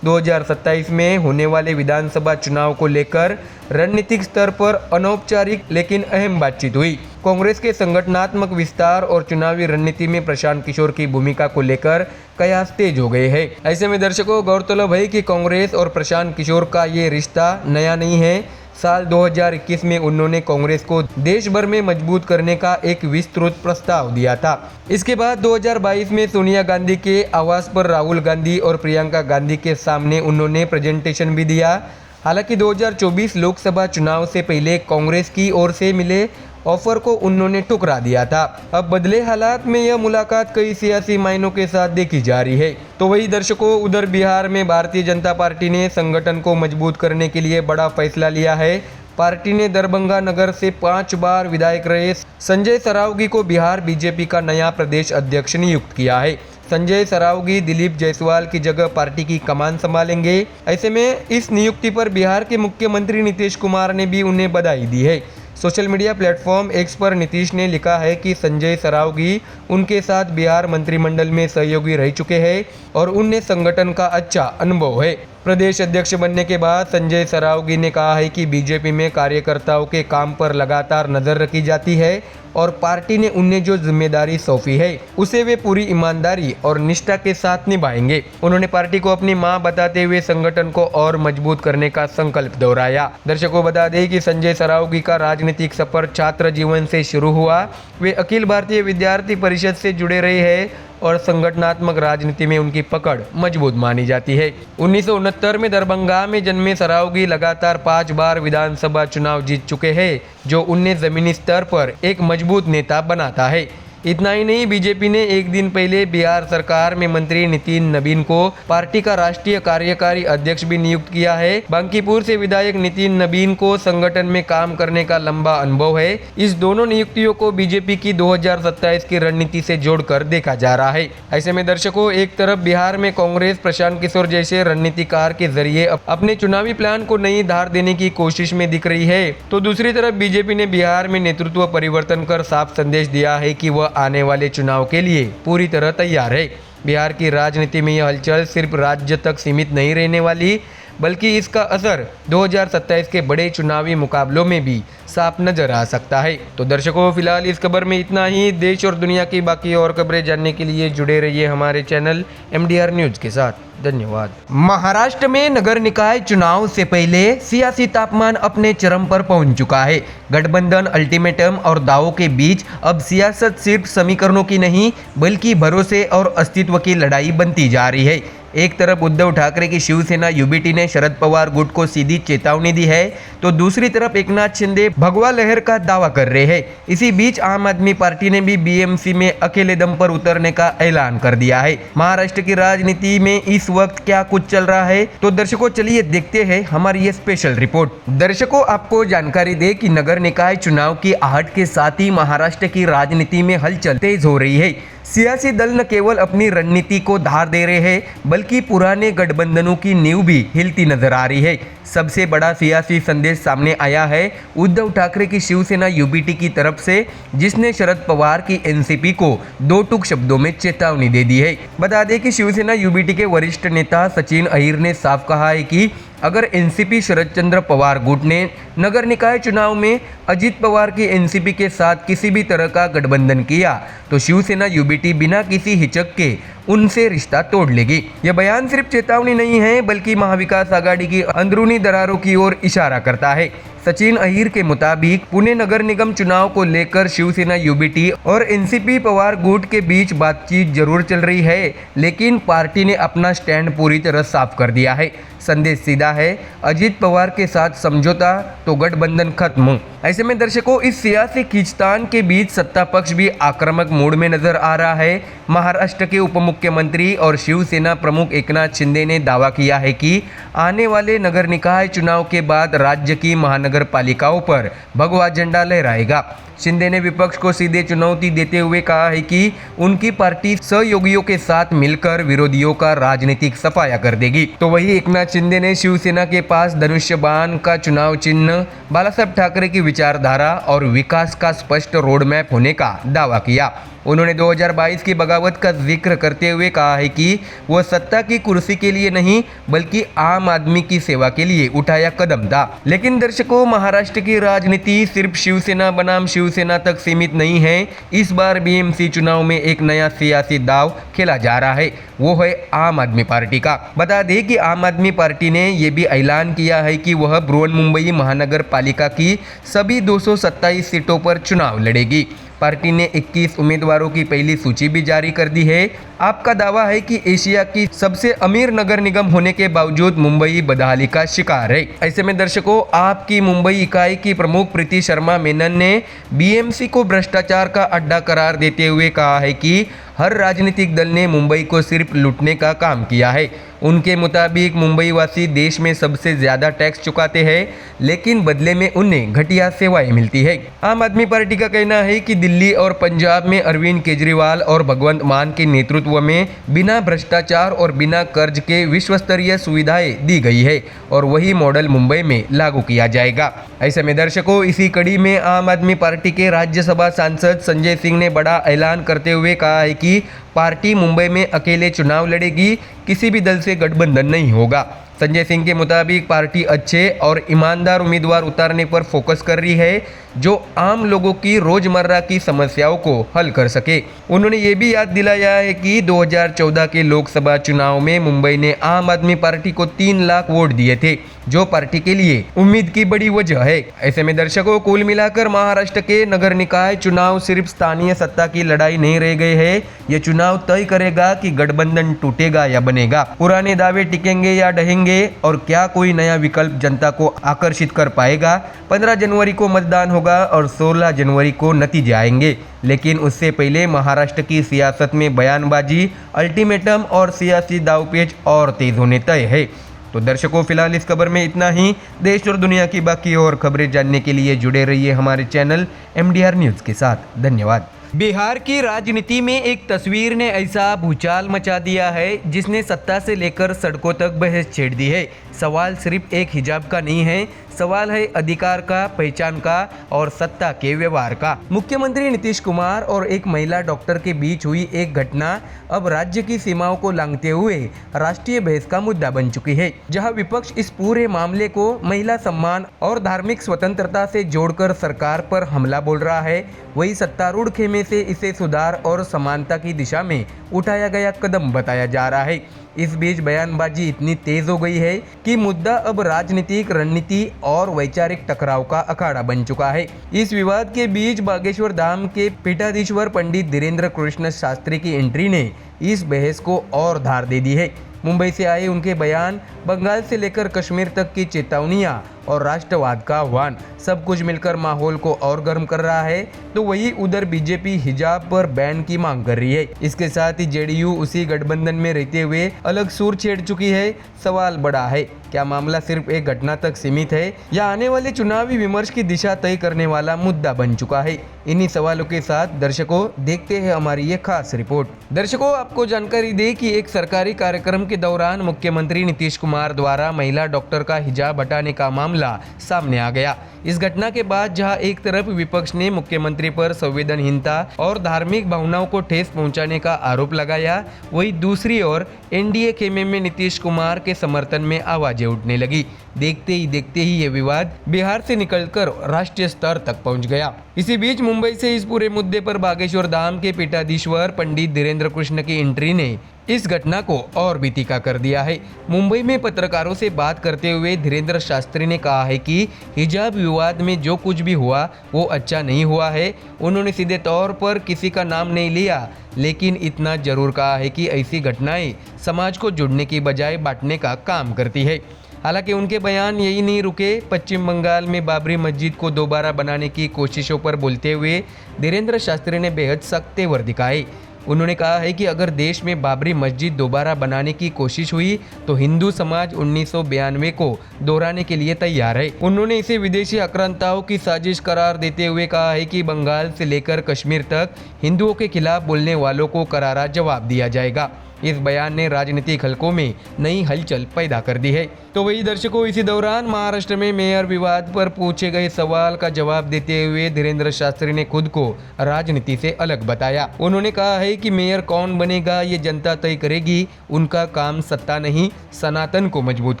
2027 में होने वाले विधानसभा चुनाव को लेकर रणनीतिक स्तर पर अनौपचारिक लेकिन अहम बातचीत हुई। कांग्रेस के संगठनात्मक विस्तार और चुनावी रणनीति में प्रशांत किशोर की भूमिका को लेकर कयास तेज हो गए हैं। ऐसे में दर्शकों, गौरतलब है कि कांग्रेस और प्रशांत किशोर का ये रिश्ता नया नहीं है। साल 2021 में उन्होंने कांग्रेस को देश भर में मजबूत करने का एक विस्तृत प्रस्ताव दिया था। इसके बाद 2022 में सोनिया गांधी के आवास पर राहुल गांधी और प्रियंका गांधी के सामने उन्होंने प्रेजेंटेशन भी दिया। हालांकि 2024 लोकसभा चुनाव से पहले कांग्रेस की ओर से मिले ऑफर को उन्होंने ठुकरा दिया था। अब बदले हालात में यह मुलाकात कई सियासी मायनों के साथ देखी जा रही है। तो वही दर्शकों, उधर बिहार में भारतीय जनता पार्टी ने संगठन को मजबूत करने के लिए बड़ा फैसला लिया है। पार्टी ने दरभंगा नगर से 5 बार विधायक रहे संजय सरावगी को बिहार बीजेपी का नया प्रदेश अध्यक्ष नियुक्त किया है। संजय सरावगी दिलीप जायसवाल की जगह पार्टी की कमान संभालेंगे। ऐसे में इस नियुक्ति पर बिहार के मुख्यमंत्री नीतीश कुमार ने भी उन्हें बधाई दी है। सोशल मीडिया प्लेटफॉर्म एक्स पर नीतीश ने लिखा है कि संजय सरावगी उनके साथ बिहार मंत्रिमंडल में सहयोगी रह चुके हैं और उन्हें संगठन का अच्छा अनुभव है। प्रदेश अध्यक्ष बनने के बाद संजय सरावगी ने कहा है कि बीजेपी में कार्यकर्ताओं के काम पर लगातार नजर रखी जाती है और पार्टी ने उन्हें जो जिम्मेदारी सौंपी है उसे वे पूरी ईमानदारी और निष्ठा के साथ निभाएंगे। उन्होंने पार्टी को अपनी मां बताते हुए संगठन को और मजबूत करने का संकल्प दोहराया। दर्शकों, बता दें कि संजय सरावगी का राजनीतिक सफर छात्र जीवन से शुरू हुआ। वे अखिल भारतीय विद्यार्थी परिषद से जुड़े रहे हैं और संगठनात्मक राजनीति में उनकी पकड़ मजबूत मानी जाती है। 1969 में दरभंगा में जन्मे सरावगी लगातार 5 बार विधानसभा चुनाव जीत चुके हैं, जो उन्हें जमीनी स्तर पर एक मजबूत नेता बनाता है। इतना ही नहीं, बीजेपी ने एक दिन पहले बिहार सरकार में मंत्री नितिन नबीन को पार्टी का राष्ट्रीय कार्यकारी अध्यक्ष भी नियुक्त किया है। बांकीपुर से विधायक नितिन नबीन को संगठन में काम करने का लंबा अनुभव है। इस दोनों नियुक्तियों को बीजेपी की 2027 की रणनीति से जोड़कर देखा जा रहा है। ऐसे में दर्शकों, एक तरफ बिहार में कांग्रेस प्रशांत किशोर जैसे रणनीतिकार के जरिए अपने चुनावी प्लान को नई धार देने की कोशिश में दिख रही है, तो दूसरी तरफ बीजेपी ने बिहार में नेतृत्व परिवर्तन कर साफ संदेश दिया है कि वह आने वाले चुनाव के लिए पूरी तरह तैयार है। बिहार की राजनीति में यह हलचल सिर्फ राज्य तक सीमित नहीं रहने वाली, बल्कि इसका असर 2027 के बड़े चुनावी मुकाबलों में भी साफ नजर आ सकता है। तो दर्शकों, फिलहाल इस खबर में इतना ही। देश और दुनिया की बाकी और खबरें जानने के लिए जुड़े रहिए हमारे चैनल MDR न्यूज के साथ। धन्यवाद। महाराष्ट्र में नगर निकाय चुनाव से पहले सियासी तापमान अपने चरम पर पहुंच चुका है। गठबंधन, अल्टीमेटम और दावों के बीच अब सियासत सिर्फ समीकरणों की नहीं बल्कि भरोसे और अस्तित्व की लड़ाई बनती जा रही है। एक तरफ उद्धव ठाकरे की शिवसेना UBT ने शरद पवार गुट को सीधी चेतावनी दी है, तो दूसरी तरफ एकनाथ शिंदे भगवा लहर का दावा कर रहे हैं। इसी बीच आम आदमी पार्टी ने भी BMC में अकेले दम पर उतरने का ऐलान कर दिया है। महाराष्ट्र की राजनीति में इस वक्त क्या कुछ चल रहा है, तो दर्शकों चलिए देखते हैं हमारी ये स्पेशल रिपोर्ट। दर्शकों, आपको जानकारी दे कि नगर निकाय चुनाव की आहट के साथ ही महाराष्ट्र की राजनीति में हलचल तेज हो रही है। सियासी दल न केवल अपनी रणनीति को धार दे रहे हैं बल्कि पुराने गठबंधनों की नींव भी हिलती नजर आ रही है। सबसे बड़ा सियासी संदेश सामने आया है उद्धव ठाकरे की शिवसेना यूबीटी की तरफ से, जिसने शरद पवार की एनसीपी को दो टूक शब्दों में चेतावनी दे दी है। बता दें कि शिवसेना यूबीटी के वरिष्ठ नेता सचिन अहिर ने साफ कहा है कि अगर एनसीपी शरद चंद्र पवार गुट ने नगर निकाय चुनाव में अजित पवार की एनसीपी के साथ किसी भी तरह का गठबंधन किया तो शिवसेना यूबीटी बिना किसी हिचक के उनसे रिश्ता तोड़ लेगी। यह बयान सिर्फ चेतावनी नहीं है बल्कि महाविकास आघाड़ी की अंदरूनी दरारों की ओर इशारा करता है। सचिन अहिर के मुताबिक पुणे नगर निगम चुनाव को लेकर शिवसेना यूबीटी और एनसीपी पवार गुट के बीच बातचीत जरूर चल रही है, लेकिन पार्टी ने अपना स्टैंड पूरी तरह साफ कर दिया है। संदेश सीधा है, अजित पवार के साथ समझौता तो गठबंधन खत्म। ऐसे में दर्शकों, इस सियासी खींचतान के बीच सत्ता पक्ष भी आक्रामक मूड में नजर आ रहा है। महाराष्ट्र के उप मुख्यमंत्री और शिवसेना प्रमुख एकनाथ शिंदे ने दावा किया है कि आने वाले नगर निकाय चुनाव के बाद राज्य की महानगर पालिकाओं पर भगवा झंडा लहराएगा। शिंदे ने विपक्ष को सीधे चुनौती देते हुए कहा है कि उनकी पार्टी सहयोगियों के साथ मिलकर विरोधियों का राजनीतिक सफाया कर देगी। तो वही एकनाथ शिंदे ने शिवसेना के पास धनुष्य बाण का चुनाव चिन्ह, बालासाहेब ठाकरे की विचारधारा और विकास का स्पष्ट रोड मैप होने का दावा किया। उन्होंने 2022 की बगावत का जिक्र करते हुए कहा है कि वह सत्ता की कुर्सी के लिए नहीं बल्कि आम आदमी की सेवा के लिए उठाया कदम था। लेकिन दर्शकों, महाराष्ट्र की राजनीति सिर्फ शिवसेना बनाम शिवसेना तक सीमित नहीं है। इस बार बीएमसी चुनाव में एक नया सियासी दाव खेला जा रहा है, वो है आम आदमी पार्टी का। बता दें कि आम आदमी पार्टी ने यह भी ऐलान किया है कि वह बृहन्मुंबई महानगर पालिका की सभी 227 सीटों पर चुनाव लड़ेगी। पार्टी ने 21 उम्मीदवारों की पहली सूची भी जारी कर दी है। आपका दावा है कि एशिया की सबसे अमीर नगर निगम होने के बावजूद मुंबई बदहाली का शिकार है। ऐसे में दर्शकों, आपकी मुंबई इकाई की प्रमुख प्रीति शर्मा मेनन ने बीएमसी को भ्रष्टाचार का अड्डा करार देते हुए कहा है कि हर राजनीतिक दल ने मुंबई को सिर्फ लूटने का काम किया है। उनके मुताबिक मुंबई वासी देश में सबसे ज्यादा टैक्स चुकाते हैं, लेकिन बदले में उन्हें घटिया सेवाएं मिलती है। आम आदमी पार्टी का कहना है कि दिल्ली और पंजाब में अरविंद केजरीवाल और भगवंत मान के नेतृत्व में बिना भ्रष्टाचार और बिना कर्ज के विश्व स्तरीय सुविधाएं दी गई है और वही मॉडल मुंबई में लागू किया जाएगा। ऐसे में दर्शकों, इसी कड़ी में आम आदमी पार्टी के राज्यसभा सांसद संजय सिंह ने बड़ा ऐलान करते हुए कहा है कि पार्टी मुंबई में अकेले चुनाव लड़ेगी, किसी भी दल से गठबंधन नहीं होगा। संजय सिंह के मुताबिक पार्टी अच्छे और ईमानदार उम्मीदवार उतारने पर फोकस कर रही है जो आम लोगों की रोजमर्रा की समस्याओं को हल कर सके। उन्होंने ये भी याद दिलाया है कि 2014 के लोकसभा चुनाव में मुंबई ने आम आदमी पार्टी को 3 लाख वोट दिए थे, जो पार्टी के लिए उम्मीद की बड़ी वजह है। ऐसे में दर्शकों, कुल मिलाकर महाराष्ट्र के नगर निकाय चुनाव सिर्फ स्थानीय सत्ता की लड़ाई नहीं रह गए हैं। ये चुनाव तय करेगा कि गठबंधन टूटेगा या बनेगा, पुराने दावे टिकेंगे या ढहेंगे और क्या कोई नया विकल्प जनता को आकर्षित कर पाएगा। 15 जनवरी को मतदान होगा और 16 जनवरी को नतीजे आएंगे, लेकिन उससे पहले महाराष्ट्र की सियासत में बयानबाजी, अल्टीमेटम और सियासी दावपेच और तेज होने तय है। तो दर्शकों, फिलहाल इस खबर में इतना ही। देश और दुनिया की बाकी और खबरें जानने के लिए जुड़े रहिए हमारे चैनल MDR न्यूज़ के साथ। धन्यवाद। बिहार की राजनीति में एक तस्वीर ने ऐसा भूचाल मचा दिया है जिसने सत्ता से लेकर सड़कों तक बहस छेड़ दी है। सवाल सिर्फ एक हिजाब का नहीं है, सवाल है अधिकार का, पहचान का और सत्ता के व्यवहार का। मुख्यमंत्री नीतीश कुमार और एक महिला डॉक्टर के बीच हुई एक घटना अब राज्य की सीमाओं को लांघते हुए राष्ट्रीय बहस का मुद्दा बन चुकी है। जहां विपक्ष इस पूरे मामले को महिला सम्मान और धार्मिक स्वतंत्रता से जोड़कर सरकार पर हमला बोल रहा है, वही सत्तारूढ़ खेमे से इसे सुधार और समानता की दिशा में उठाया गया कदम बताया जा रहा है। इस बीच बयानबाजी इतनी तेज हो गई है कि मुद्दा अब राजनीतिक रणनीति और वैचारिक टकराव का अखाड़ा बन चुका है। इस विवाद के बीच बागेश्वर धाम के पीठाधीश्वर पंडित धीरेन्द्र कृष्ण शास्त्री की एंट्री ने इस बहस को और धार दे दी है। मुंबई से आए उनके बयान, बंगाल से लेकर कश्मीर तक की चेतावनियां और राष्ट्रवाद का आह्वान, सब कुछ मिलकर माहौल को और गर्म कर रहा है। तो वही उधर बीजेपी हिजाब पर बैन की मांग कर रही है। इसके साथ ही जेडीयू उसी गठबंधन में रहते हुए अलग सुर छेड़ चुकी है। सवाल बड़ा है, क्या मामला सिर्फ एक घटना तक सीमित है या आने वाले चुनावी विमर्श की दिशा तय करने वाला मुद्दा बन चुका है? इन्हीं सवालों के साथ दर्शकों देखते हैं हमारी ये खास रिपोर्ट। दर्शकों, आपको जानकारी दे कि एक सरकारी कार्यक्रम के दौरान मुख्यमंत्री नीतीश कुमार द्वारा महिला डॉक्टर का हिजाब हटाने का मामला सामने आ गया। इस घटना के बाद जहां एक तरफ विपक्ष ने मुख्यमंत्री पर संवेदनहीनता और धार्मिक भावनाओं को ठेस पहुंचाने का आरोप लगाया, वहीं दूसरी ओर एनडीए खेमे में नीतीश कुमार के समर्थन में आवाजें उठने लगी। देखते ही ये विवाद बिहार से निकलकर राष्ट्रीय स्तर तक पहुंच गया। इसी बीच मुंबई से इस पूरे मुद्दे पर बागेश्वर धाम के पीठाधीश्वर पंडित धीरेन्द्र कृष्ण की एंट्री ने इस घटना को और भी तीखा कर दिया है। मुंबई में पत्रकारों से बात करते हुए धीरेन्द्र शास्त्री ने कहा है कि हिजाब विवाद में जो कुछ भी हुआ वो अच्छा नहीं हुआ है। उन्होंने सीधे तौर पर किसी का नाम नहीं लिया, लेकिन इतना जरूर कहा है कि ऐसी घटनाएं समाज को जुड़ने की बजाय बांटने का काम करती है। हालांकि उनके बयान यही नहीं रुके। पश्चिम बंगाल में बाबरी मस्जिद को दोबारा बनाने की कोशिशों पर बोलते हुए धीरेन्द्र शास्त्री ने बेहद सख्त तेवर दिखाए। उन्होंने कहा है कि अगर देश में बाबरी मस्जिद दोबारा बनाने की कोशिश हुई तो हिंदू समाज 1992 को दोहराने के लिए तैयार है। उन्होंने इसे विदेशी आक्रांताओं की साजिश करार देते हुए कहा है कि बंगाल से लेकर कश्मीर तक हिंदुओं के खिलाफ बोलने वालों को करारा जवाब दिया जाएगा। इस बयान ने राजनीतिक हलकों में नई हलचल पैदा कर दी है। तो वही दर्शकों, इसी दौरान महाराष्ट्र में मेयर विवाद पर पूछे गए सवाल का जवाब देते हुए धीरेन्द्र शास्त्री ने खुद को राजनीति से अलग बताया। उन्होंने कहा है कि मेयर कौन बनेगा ये जनता तय करेगी, उनका काम सत्ता नहीं सनातन को मजबूत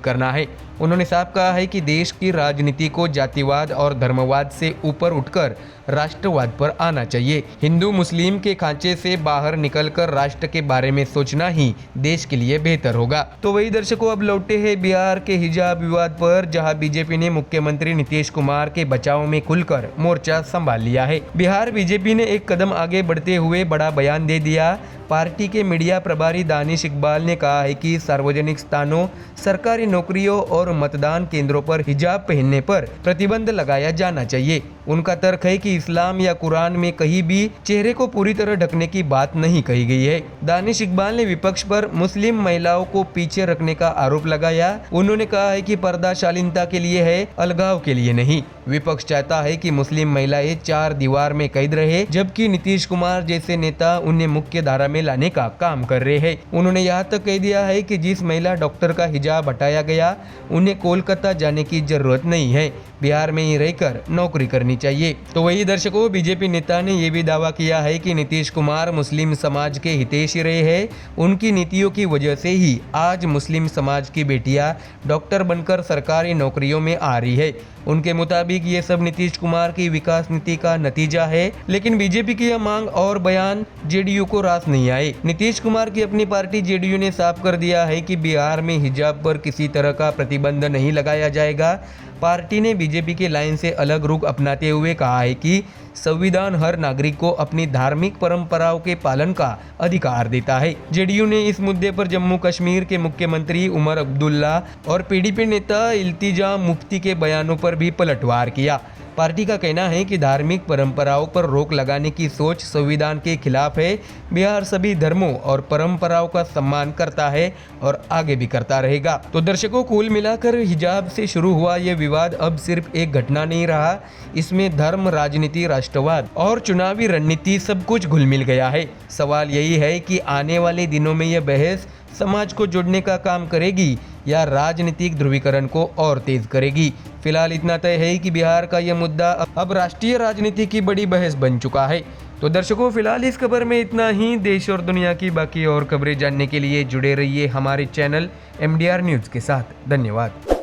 करना है। उन्होंने साफ कहा है कि देश की राजनीति को जातिवाद और धर्मवाद से ऊपर उठकर राष्ट्रवाद पर आना चाहिए। हिंदू मुस्लिम के खांचे से बाहर निकलकर राष्ट्र के बारे में सोचना ही देश के लिए बेहतर होगा। तो वही दर्शकों, अब लौटे हैं बिहार के हिजाब विवाद पर, जहां बीजेपी ने मुख्यमंत्री नीतीश कुमार के बचाव में खुलकर मोर्चा संभाल लिया है। बिहार बीजेपी ने एक कदम आगे बढ़ते हुए बड़ा बयान दे दिया। पार्टी के मीडिया प्रभारी दानिश इकबाल ने कहा है कि सार्वजनिक स्थानों, सरकारी नौकरियों और मतदान केंद्रों पर हिजाब पहनने पर प्रतिबंध लगाया जाना चाहिए। उनका तर्क है कि इस्लाम या कुरान में कहीं भी चेहरे को पूरी तरह ढकने की बात नहीं कही गई है। दानिश इकबाल ने विपक्ष पर मुस्लिम महिलाओं को पीछे रखने का आरोप लगाया। उन्होंने कहा है कि पर्दा शालीनता के लिए है, अलगाव के लिए नहीं। विपक्ष चाहता है कि मुस्लिम महिलाएं चार दीवार में कैद रहे, जबकि नीतीश कुमार जैसे नेता उन्हें मुख्य धारा में लाने का काम कर रहे हैं। उन्होंने यहाँ तक कह दिया है कि जिस महिला डॉक्टर का हिजाब हटाया गया उन्हें कोलकाता जाने की जरूरत नहीं है, बिहार में ही रहकर नौकरी करनी चाहिए। तो वही दर्शकों, बीजेपी नेता ने यह भी दावा किया है कि नीतीश कुमार मुस्लिम समाज के हितैषी रहे हैं। उनकी नीतियों की वजह से ही आज मुस्लिम समाज की बेटियां डॉक्टर बनकर सरकारी नौकरियों में आ रही है। उनके मुताबिक ये सब नीतीश कुमार की विकास नीति का नतीजा है। लेकिन बीजेपी की यह मांग और बयान जेडीयू को रास नहीं आए। नीतीश कुमार की अपनी पार्टी जेडीयू ने साफ कर दिया है कि बिहार में हिजाब पर किसी तरह का प्रतिबंध नहीं लगाया जाएगा। पार्टी ने बीजेपी के लाइन से अलग रुख अपनाते हुए कहा है कि संविधान हर नागरिक को अपनी धार्मिक परंपराओं के पालन का अधिकार देता है। जेडीयू ने इस मुद्दे पर जम्मू कश्मीर के मुख्यमंत्री उमर अब्दुल्ला और पीडीपी नेता इल्तिजा मुफ्ती के बयानों पर भी पलटवार किया। पार्टी का कहना है कि धार्मिक परंपराओं पर रोक लगाने की सोच संविधान के खिलाफ है। बिहार सभी धर्मों और परंपराओं का सम्मान करता है और आगे भी करता रहेगा। तो दर्शकों, कुल मिलाकर हिजाब से शुरू हुआ ये विवाद अब सिर्फ एक घटना नहीं रहा। इसमें धर्म, राजनीति, राष्ट्रवाद और चुनावी रणनीति सब कुछ घुल मिल गया है। सवाल यही है कि आने वाले दिनों में यह बहस समाज को जोड़ने का काम करेगी या राजनीतिक ध्रुवीकरण को और तेज करेगी। फिलहाल इतना तय है कि बिहार का यह मुद्दा अब राष्ट्रीय राजनीति की बड़ी बहस बन चुका है। तो दर्शकों, फिलहाल इस खबर में इतना ही। देश और दुनिया की बाकी और खबरें जानने के लिए जुड़े रहिए हमारे चैनल MDR न्यूज़ के साथ। धन्यवाद।